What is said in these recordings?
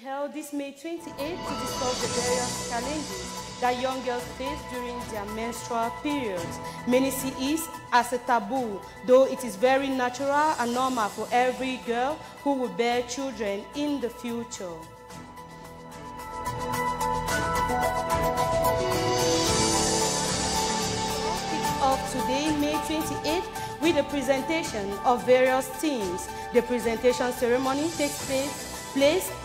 held this May 28 to discuss the various challenges that young girls face during their menstrual periods. Many see it as a taboo, though it is very natural and normal for every girl who will bear children in the future. Kicks off today, May 28, with a presentation of various themes. The presentation ceremony takes place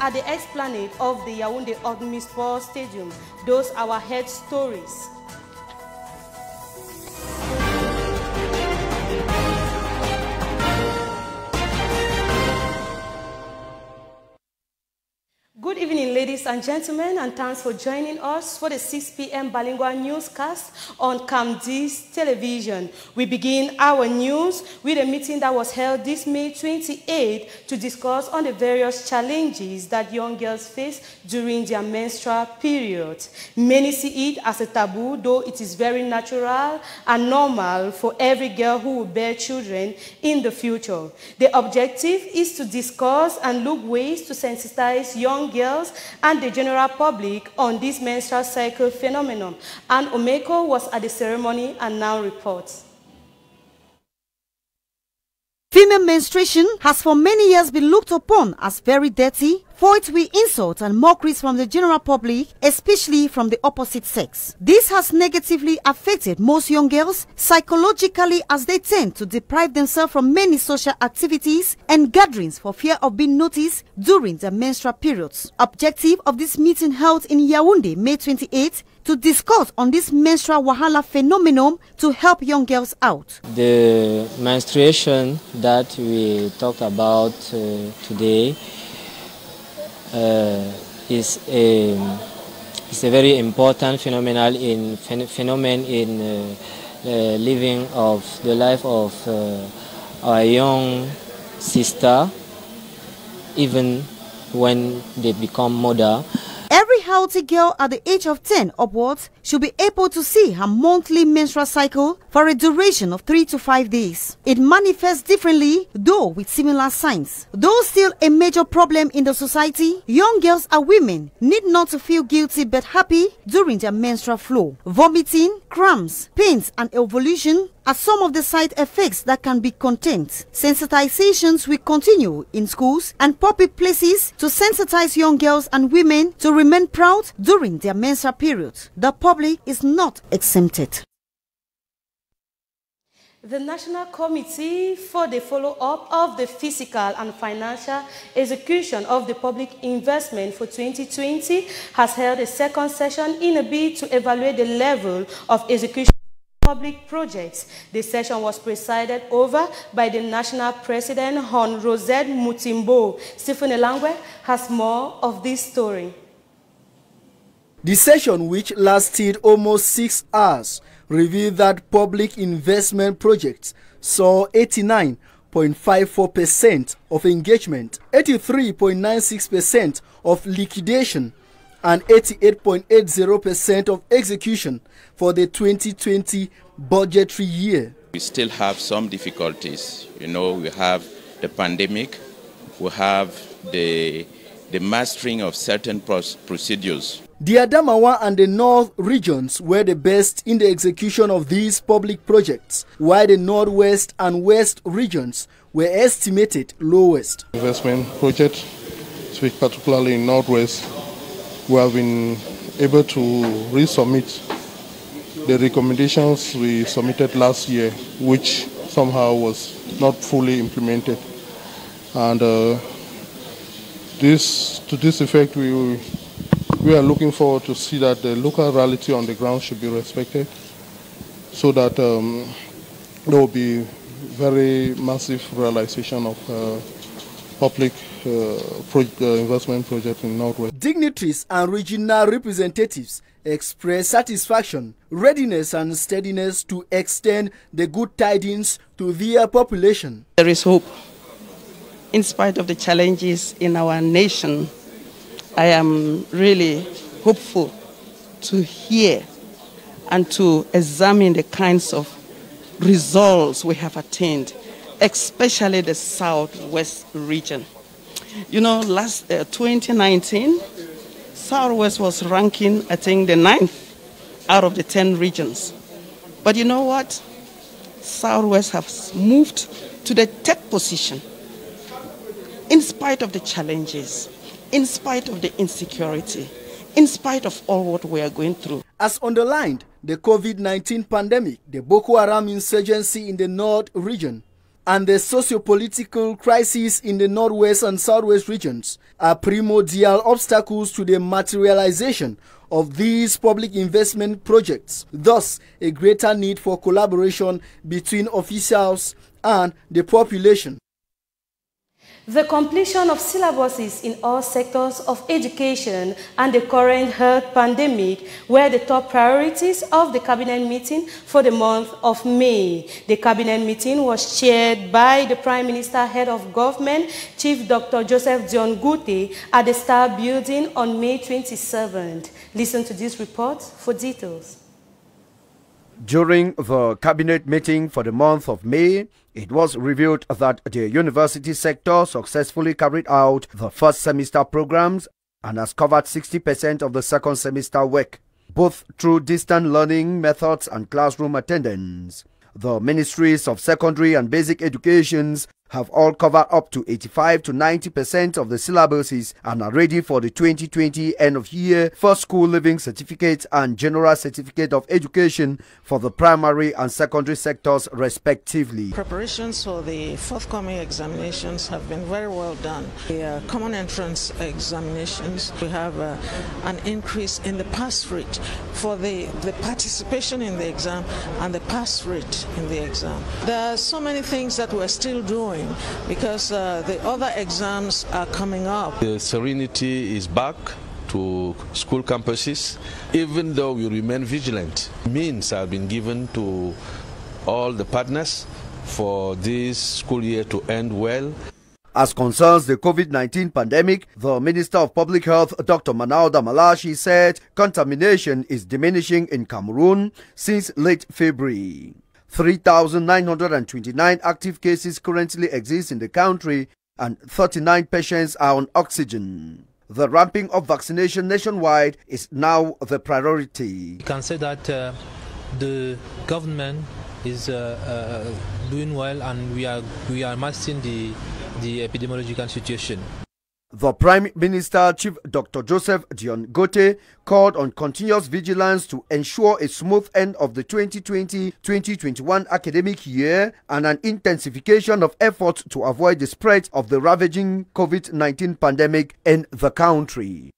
at the esplanade of the Yaoundé Omnisport Stadium. Those are our head stories. Good evening, ladies and gentlemen, and thanks for joining us for the 6 p.m. bilingual newscast on Camdis television. We begin our news with a meeting that was held this May 28 to discuss on the various challenges that young girls face during their menstrual period. Many see it as a taboo, though it is very natural and normal for every girl who will bear children in the future. The objective is to discuss and look ways to sensitize young girls and the general public on this menstrual cycle phenomenon. And Omeko was at the ceremony and now reports. Female menstruation has for many years been looked upon as very dirty, for it will insult and mockeries from the general public, especially from the opposite sex. This has negatively affected most young girls psychologically, as they tend to deprive themselves from many social activities and gatherings for fear of being noticed during their menstrual periods. Objective of this meeting held in Yaoundé, May 28, to discuss on this menstrual wahala phenomenon to help young girls out. The menstruation that we talked about today is a very important phenomenon in living of the life of our young sister, even when they become mother. Every healthy girl at the age of 10 upwards should be able to see her monthly menstrual cycle for a duration of 3 to 5 days. It manifests differently, though with similar signs. Though still a major problem in the society, young girls and women need not to feel guilty but happy during their menstrual flow. Vomiting, cramps, pains and ovulation are some of the side effects that can be contained. Sensitizations will continue in schools and public places to sensitize young girls and women to remain proud during their menstrual period. The public is not exempted. The National Committee for the Follow-up of the Physical and Financial Execution of the Public Investment for 2020 has held a second session in a bid to evaluate the level of execution of public projects. The session was presided over by the National President, Hon. Rosette Mutimbo. Stephen Elangwe has more of this story. The session, which lasted almost 6 hours, revealed that public investment projects saw 89.54% of engagement, 83.96% of liquidation, and 88.80% of execution for the 2020 budgetary year. We still have some difficulties. You know, we have the pandemic, we have the mastering of certain procedures. The Adamawa and the North regions were the best in the execution of these public projects, while the Northwest and West regions were estimated lowest. Investment project, particularly in Northwest, we have been able to resubmit the recommendations we submitted last year, which somehow was not fully implemented. And to this effect, we are looking forward to see that the local reality on the ground should be respected, so that there will be very massive realization of public investment project in Northwest. Dignitaries and regional representatives express satisfaction, readiness and steadiness to extend the good tidings to their population. There is hope. In spite of the challenges in our nation, I am really hopeful to hear and to examine the kinds of results we have attained, especially the Southwest region. You know, last 2019, Southwest was ranking, I think, the 9th out of the 10 regions. But you know what? Southwest has moved to the 10th position. In spite of the challenges, in spite of the insecurity, in spite of all what we are going through. As underlined, the COVID-19 pandemic, the Boko Haram insurgency in the North region, and the socio-political crisis in the Northwest and Southwest regions are primordial obstacles to the materialization of these public investment projects. Thus, a greater need for collaboration between officials and the population. The completion of syllabuses in all sectors of education and the current health pandemic were the top priorities of the cabinet meeting for the month of May. The cabinet meeting was chaired by the Prime Minister, Head of Government, Chief Dr. Joseph Dion Gute at the Star Building on May 27th. Listen to this report for details. During the cabinet meeting for the month of May, it was revealed that the university sector successfully carried out the first semester programs and has covered 60% of the second semester work, both through distant learning methods and classroom attendance. The ministries of secondary and basic educations have all covered up to 85 to 90% of the syllabuses and are ready for the 2020 end-of-year first school living certificate and general certificate of education for the primary and secondary sectors respectively. Preparations for the forthcoming examinations have been very well done. The common entrance examinations, we have an increase in the pass rate for the participation in the exam and the pass rate in the exam. There are so many things that we're still doing because the other exams are coming up. The serenity is back to school campuses, even though we remain vigilant. Means have been given to all the partners for this school year to end well. As concerns the COVID-19 pandemic, the Minister of Public Health, Dr. Manauda Malashi, said contamination is diminishing in Cameroon since late February. 3,929 active cases currently exist in the country and 39 patients are on oxygen. The ramping up vaccination nationwide is now the priority. You can say that the government is doing well and we are mastering the epidemiological situation. The Prime Minister, Chief Dr. Joseph Dion Gute, called on continuous vigilance to ensure a smooth end of the 2020-2021 academic year and an intensification of efforts to avoid the spread of the ravaging COVID-19 pandemic in the country.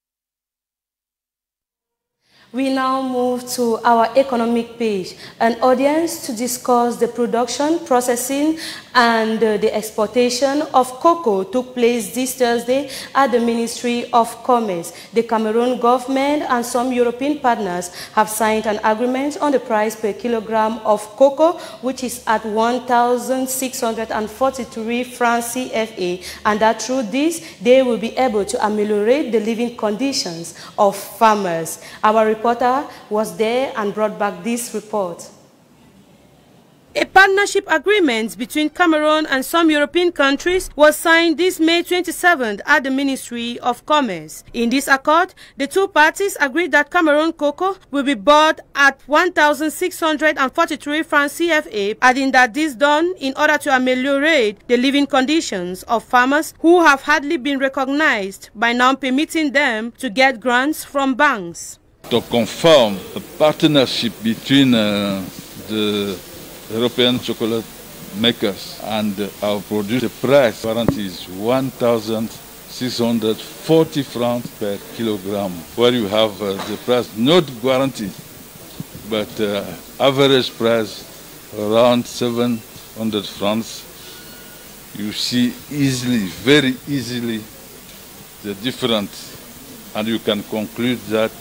We now move to our economic page, an audience to discuss the production, processing, and the exportation of cocoa took place this Thursday at the Ministry of Commerce. The Cameroon government and some European partners have signed an agreement on the price per kilogram of cocoa, which is at 1,643 francs CFA, and that through this, they will be able to ameliorate the living conditions of farmers. Our reporter was there and brought back this report. A partnership agreement between Cameroon and some European countries was signed this May 27th at the Ministry of Commerce. In this accord, the two parties agreed that Cameroon cocoa will be bought at 1,643 francs CFA, adding that this done in order to ameliorate the living conditions of farmers who have hardly been recognized by now permitting them to get grants from banks. To confirm a partnership between the European chocolate makers and our producer, the price guarantee is 1,640 francs per kilogram, where you have the price not guaranteed, but average price around 700 francs. You see easily, very easily, the difference, and you can conclude that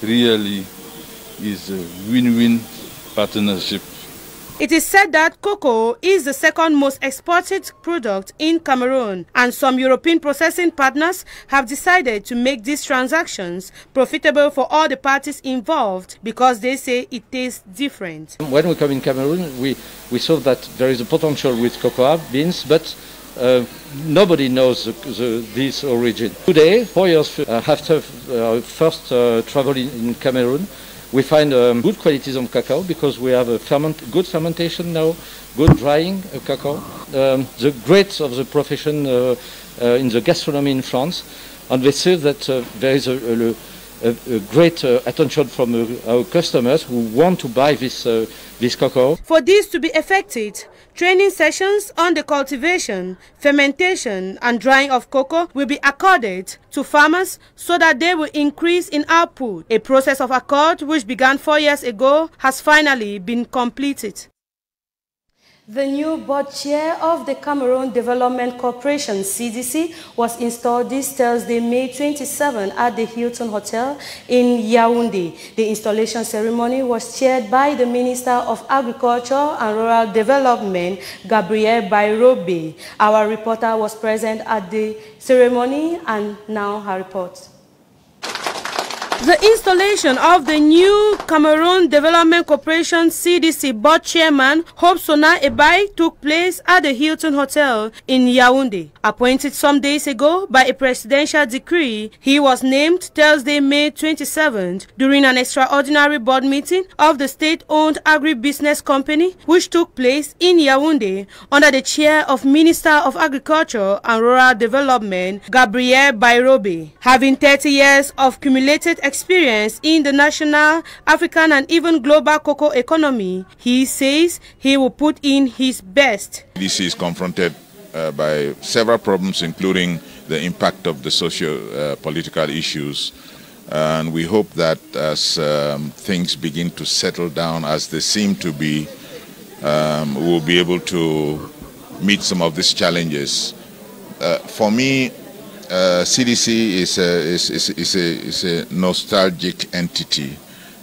really is a win-win partnership. It is said that cocoa is the second most exported product in Cameroon, and some European processing partners have decided to make these transactions profitable for all the parties involved because they say it tastes different. When we come in Cameroon, we saw that there is a potential with cocoa beans, but nobody knows this origin. Today, 4 years after first travel in Cameroon, we find good qualities of cacao because we have a good fermentation now, good drying of cacao. The greats of the profession in the gastronomy in France, and they say that there is a great attention from our customers who want to buy this cacao. For this to be effective, training sessions on the cultivation, fermentation and drying of cocoa will be accorded to farmers so that they will increase in output. A process of accord which began 4 years ago has finally been completed. The new board chair of the Cameroon Development Corporation, CDC, was installed this Thursday, May 27, at the Hilton Hotel in Yaoundé. The installation ceremony was chaired by the Minister of Agriculture and Rural Development, Gabriel Bairobe. Our reporter was present at the ceremony, and now her report. The installation of the new Cameroon Development Corporation CDC board chairman, Hope Sona Ebai, took place at the Hilton Hotel in Yaoundé. Appointed some days ago by a presidential decree, he was named Thursday, May 27th, during an extraordinary board meeting of the state-owned agribusiness company, which took place in Yaoundé under the chair of Minister of Agriculture and Rural Development, Gabriel Bairobe. Having 30 years of cumulated experience in the national, African and even global cocoa economy, he says he will put in his best. CDC is confronted by several problems, including the impact of the socio-political issues, and we hope that as things begin to settle down as they seem to be, we will be able to meet some of these challenges. For me, CDC is a nostalgic entity.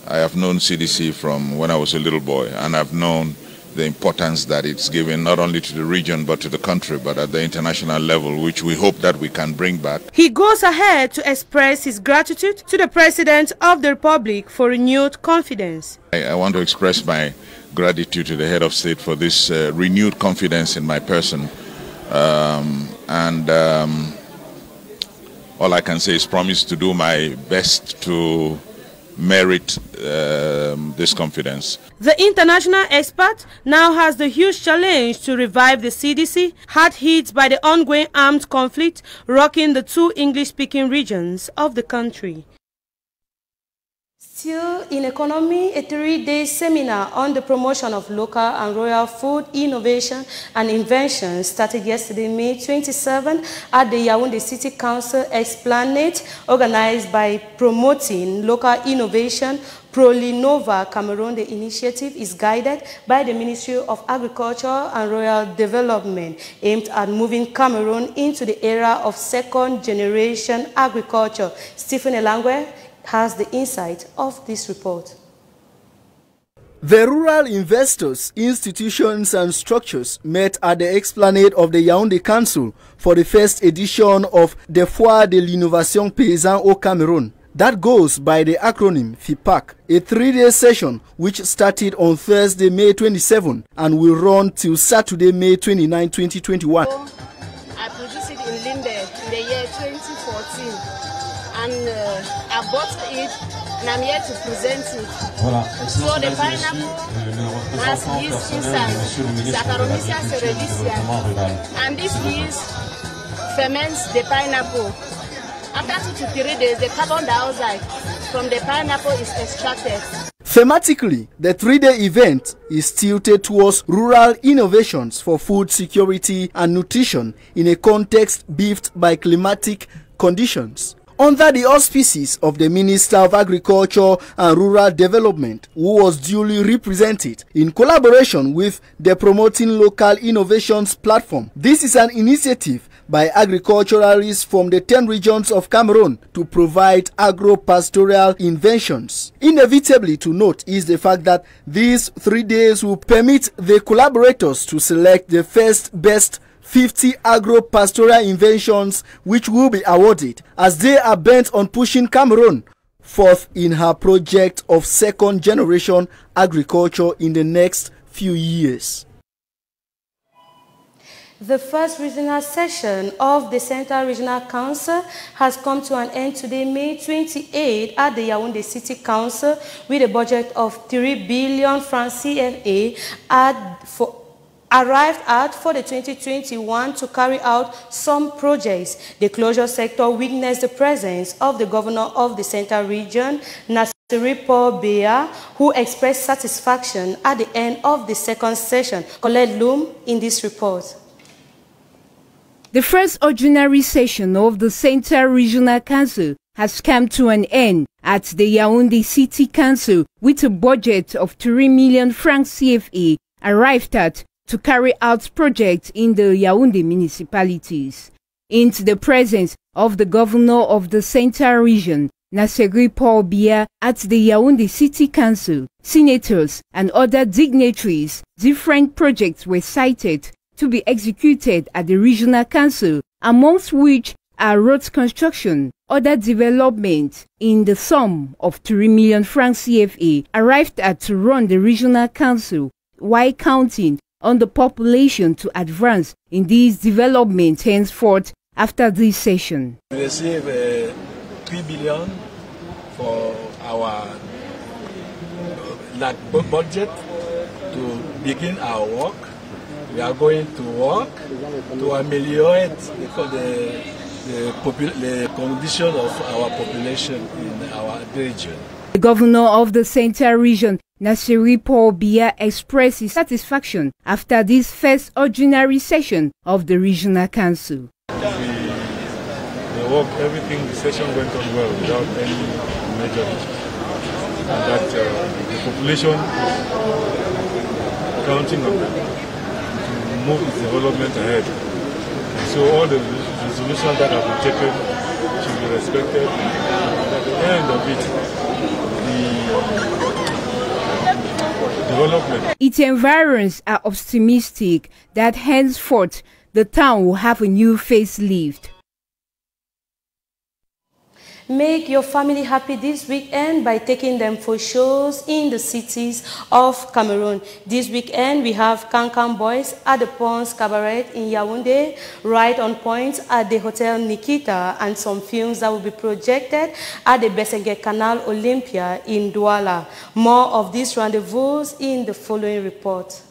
I have known CDC from when I was a little boy, and I've known the importance that it's given not only to the region but to the country, but at the international level, which we hope that we can bring back. He goes ahead to express his gratitude to the President of the Republic for renewed confidence. I want to express my gratitude to the head of state for this renewed confidence in my person, all I can say is promise to do my best to merit this confidence. The international expert now has the huge challenge to revive the CDC, hard hit by the ongoing armed conflict rocking the two English-speaking regions of the country. Still in economy, a 3-day seminar on the promotion of local and royal food innovation and invention started yesterday, May 27, at the Yaoundé City Council Esplanade, organized by Promoting Local Innovation, ProLinova Cameroon. The initiative is guided by the Ministry of Agriculture and Rural Development, aimed at moving Cameroon into the era of second-generation agriculture. Stephen Elangwe has the insight of this report. The rural investors, institutions and structures met at the Esplanade of the Yaoundé Council for the first edition of the Foire de l'Innovation Paysanne au Cameroun. That goes by the acronym FIPAC, a 3-day session which started on Thursday, May 27 and will run till Saturday, May 29, 2021. I produced it in Limbe in the year 2014. And I bought it and I'm here to present it. So the pineapple has yeast inside, Saccharomyces cerevisiae, and this yeast ferments the pineapple. After 2 to 3 days, the carbon dioxide from the pineapple is extracted. Thematically, the 3-day event is tilted towards rural innovations for food security and nutrition in a context beefed by climatic conditions. Under the auspices of the Minister of Agriculture and Rural Development, who was duly represented in collaboration with the Promoting Local Innovations platform. This is an initiative by agriculturalists from the 10 regions of Cameroon to provide agro-pastoral inventions. Inevitably to note is the fact that these 3 days will permit the collaborators to select the first best 50 agro-pastoral inventions which will be awarded, as they are bent on pushing Cameroon forth in her project of second-generation agriculture in the next few years. The first regional session of the Central Regional Council has come to an end today, May 28, at the Yaoundé City Council with a budget of 3 billion francs CFA arrived at for the 2021 to carry out some projects. The closure sector witnessed the presence of the governor of the Central Region, Paul Bea, who expressed satisfaction at the end of the second session. Colette Loom in this report. The first ordinary session of the Central Regional Council has come to an end at the Yaoundé City Council with a budget of 3 million francs CFA arrived at to carry out projects in the Yaoundé municipalities. In the presence of the governor of the Central Region, Paul Bea, at the Yaoundé City Council, senators and other dignitaries, different projects were cited to be executed at the Regional Council, amongst which are road construction, other development in the sum of 3 million francs CFA arrived at to run the Regional Council, while counting on the population to advance in these developments henceforth after this session. We receive 3 billion for our budget to begin our work. We are going to work to ameliorate the condition of our population in our region. The governor of the Central Region, Paul Bea, expressed his satisfaction after this first ordinary session of the Regional Council. The session went on well without any major issues. And that the population is counting on them to move its development ahead. And so all the resolutions that have been taken should be respected. And at the end of it, the development. Its environs are optimistic that henceforth the town will have a new facelift. Make your family happy this weekend by taking them for shows in the cities of Cameroon. This weekend, we have Cancan Boys at the Pons Cabaret in Yaoundé, Right on Point at the Hotel Nikita, and some films that will be projected at the Besenge Canal Olympia in Douala. More of these rendezvous in the following report.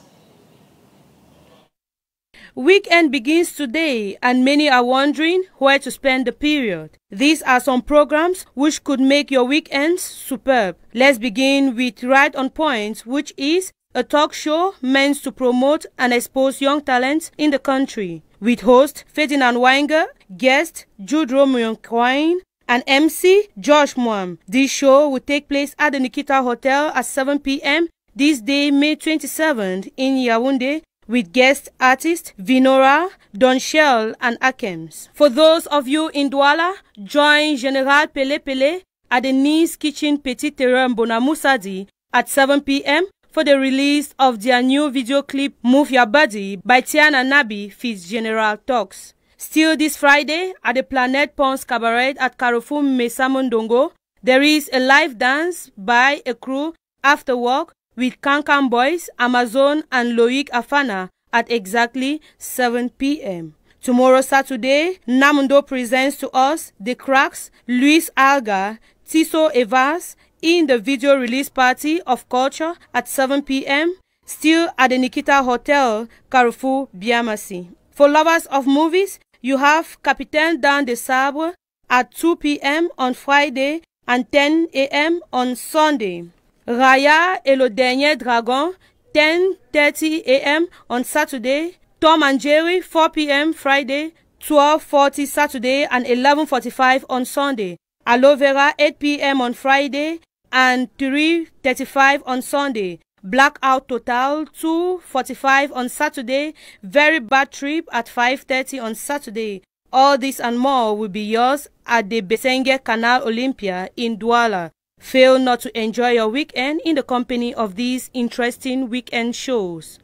Weekend begins today, and many are wondering where to spend the period. These are some programs which could make your weekends superb. Let's begin with Right on Point, which is a talk show meant to promote and expose young talents in the country. With host Ferdinand Wenger, guest Jude Romeo Quine, and MC Josh Mwam. This show will take place at the Nikita Hotel at 7 p.m. this day, May 27th in Yaoundé, with guest artists Vinora, Donchel, and Akems. For those of you in Douala, join General Pele Pele at the Nice Kitchen Petit Terrain Bonamoussadi at 7 p.m. for the release of their new video clip Move Your Body by Tiana Nabi feats General Talks. Still this Friday at the Planet Pons Cabaret at Carrefour Mesamondongo, there is a live dance by a crew after work with Cancan Boys, Amazon, and Loic Afana at exactly 7 p.m. Tomorrow, Saturday, Namundo presents to us The Cracks, Luis Alga, Tiso Evas in the video release party of culture at 7 p.m. Still at the Nikita Hotel, Carrefour, Biamasi. For lovers of movies, you have Capitaine Dan de Sabre at 2 p.m. on Friday and 10 a.m. on Sunday. Raya et le Dernier Dragon, 10:30 a.m. on Saturday. Tom and Jerry, 4 p.m. Friday, 12:40 Saturday, and 11:45 on Sunday. Aloe Vera, 8 p.m. on Friday, and 3:35 on Sunday. Blackout Total, 2:45 on Saturday. Very Bad Trip at 5:30 on Saturday. All this and more will be yours at the Besenge Canal Olympia in Douala. Fail not to enjoy your weekend in the company of these interesting weekend shows.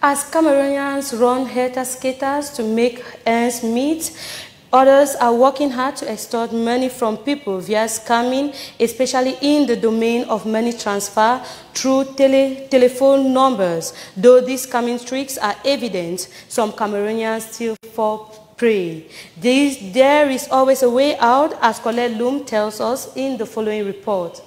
As Cameroonians run helter skaters to make ends meet, Others are working hard to extort money from people via scamming, especially in the domain of money transfer through telephone numbers. Though these scamming tricks are evident, some Cameroonians still fall prey. There is always a way out, as Colette Loom tells us in the following report.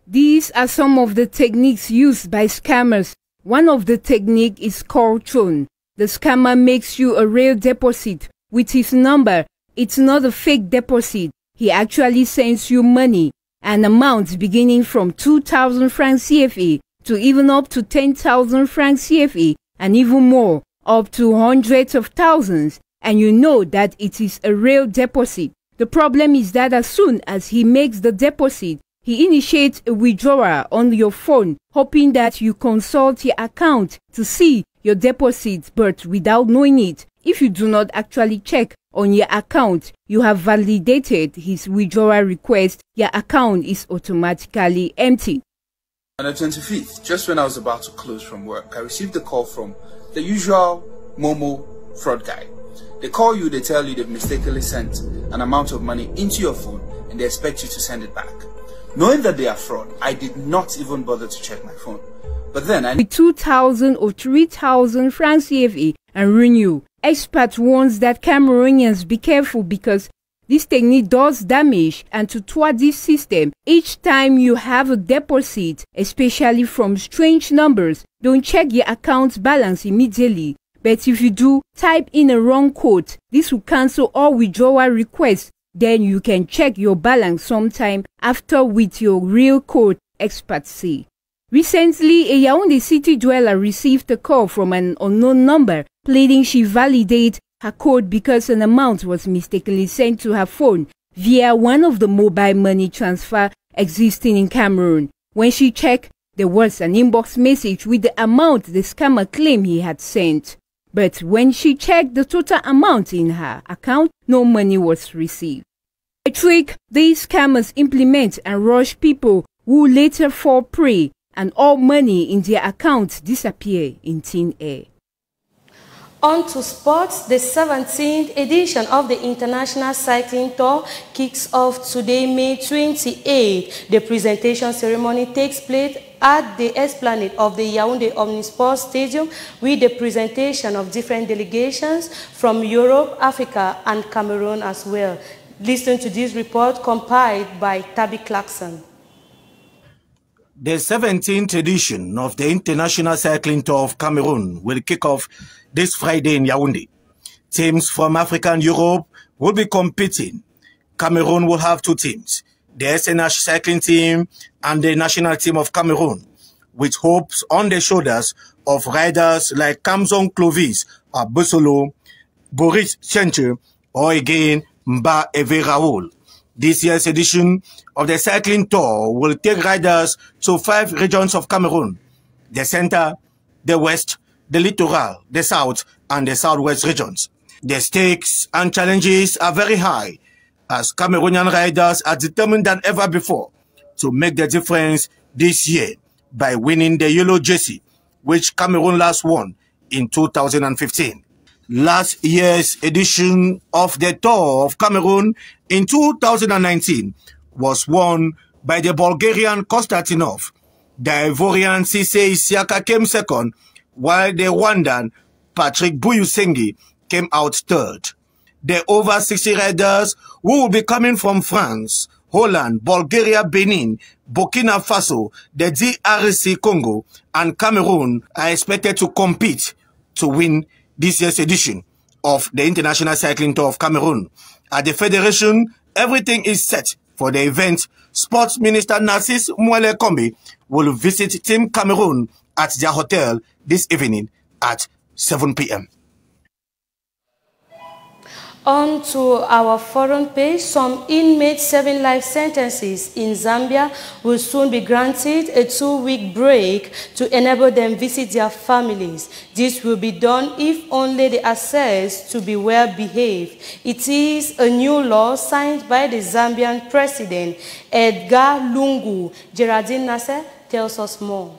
These are some of the techniques used by scammers. One of the techniques is called chon. The scammer makes you a real deposit with his number. It's not a fake deposit. He actually sends you money, an amount beginning from 2,000 francs CFA to even up to 10,000 francs CFA and even more, up to hundreds of thousands, and you know that it is a real deposit. The problem is that as soon as he makes the deposit, he initiates a withdrawal on your phone, hoping that you consult your account to see your deposit, but without knowing it. If you do not actually check on your account, you have validated his withdrawal request. Your account is automatically empty. On the 25th, just when I was about to close from work, I received a call from the usual Momo fraud guy. They call you, they tell you they've mistakenly sent an amount of money into your phone and they expect you to send it back. Knowing that they are fraud, I did not even bother to check my phone. But then I... With 2,000 or 3,000 francs CFA and renew. Expert warns that Cameroonians be careful because this technique does damage, and to thwart this system, each time you have a deposit, especially from strange numbers, don't check your account balance immediately. But if you do, type in a wrong code. This will cancel all withdrawal requests. Then you can check your balance sometime after with your real code, experts say. Recently, a Yaoundé city dweller received a call from an unknown number, pleading she validate her code because an amount was mistakenly sent to her phone via one of the mobile money transfer existing in Cameroon. When she checked, there was an inbox message with the amount the scammer claimed he had sent. But when she checked the total amount in her account, no money was received. A trick these scammers implement and rush people who later fall prey, and all money in their accounts disappear in thin air. On to sports. The 17th edition of the International Cycling Tour kicks off today, May 28. The presentation ceremony takes place at the esplanade of the Yaoundé Omnisport Stadium with the presentation of different delegations from Europe, Africa, and Cameroon as well. Listen to this report compiled by Tabby Clarkson. The 17th edition of the International Cycling Tour of Cameroon will kick off this Friday in Yaoundé. Teams from Africa and Europe will be competing. Cameroon will have two teams, the SNH cycling team and the national team of Cameroon, with hopes on the shoulders of riders like Kamzon Clovis, Abusolo, Boris Chenche, or again Mba Eve Raoul. This year's edition of the cycling tour will take riders to 5 regions of Cameroon: the center, the west, the littoral, the south, and the southwest regions. The stakes and challenges are very high, as Cameroonian riders are determined than ever before to make the difference this year by winning the yellow jersey, which Cameroon last won in 2015. Last year's edition of the Tour of Cameroon in 2019 was won by the Bulgarian Konstantinov. The Ivorian Cisse Isiaka came second, while the Rwandan Patrick Buyusengi came out third. The over 60 riders who will be coming from France, Holland, Bulgaria, Benin, Burkina Faso, the DRC Congo, and Cameroon are expected to compete to win this year's edition of the International Cycling Tour of Cameroon. At the Federation, everything is set for the event. Sports Minister Narcisse Mwele Kombi will visit Team Cameroon at their hotel this evening at 7 p.m. On to our foreign page, some inmates serving life sentences in Zambia will soon be granted a 2-week break to enable them visit their families. This will be done if only they are said to be well behaved. It is a new law signed by the Zambian President, Edgar Lungu. Geraldine Nasser tells us more.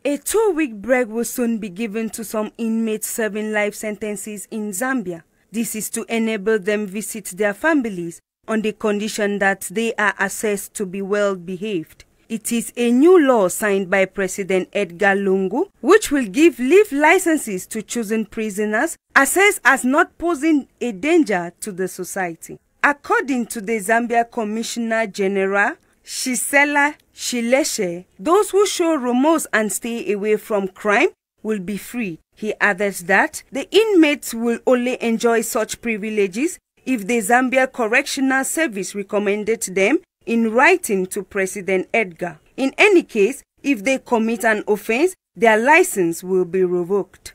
A 2-week break will soon be given to some inmates serving life sentences in Zambia. This is to enable them visit their families on the condition that they are assessed to be well behaved. It is a new law signed by President Edgar Lungu, which will give leave licenses to chosen prisoners assessed as not posing a danger to the society. According to the Zambia Commissioner General, Shisela Shileshe, those who show remorse and stay away from crime will be free. He added that the inmates will only enjoy such privileges if the Zambia Correctional Service recommended them in writing to President Edgar. In any case, if they commit an offense, their license will be revoked.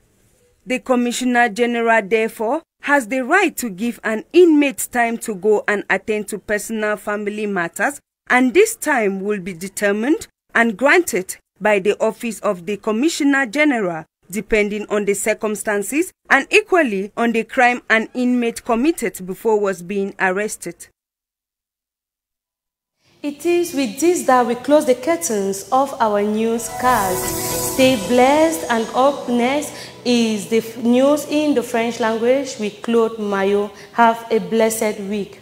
The Commissioner General, therefore, has the right to give an inmate time to go and attend to personal family matters, and this time will be determined and granted by the Office of the Commissioner General, depending on the circumstances and equally on the crime an inmate committed before was being arrested. It is with this that we close the curtains of our newscast. Stay blessed, and up next is the news in the French language with Claude Mayo. Have a blessed week.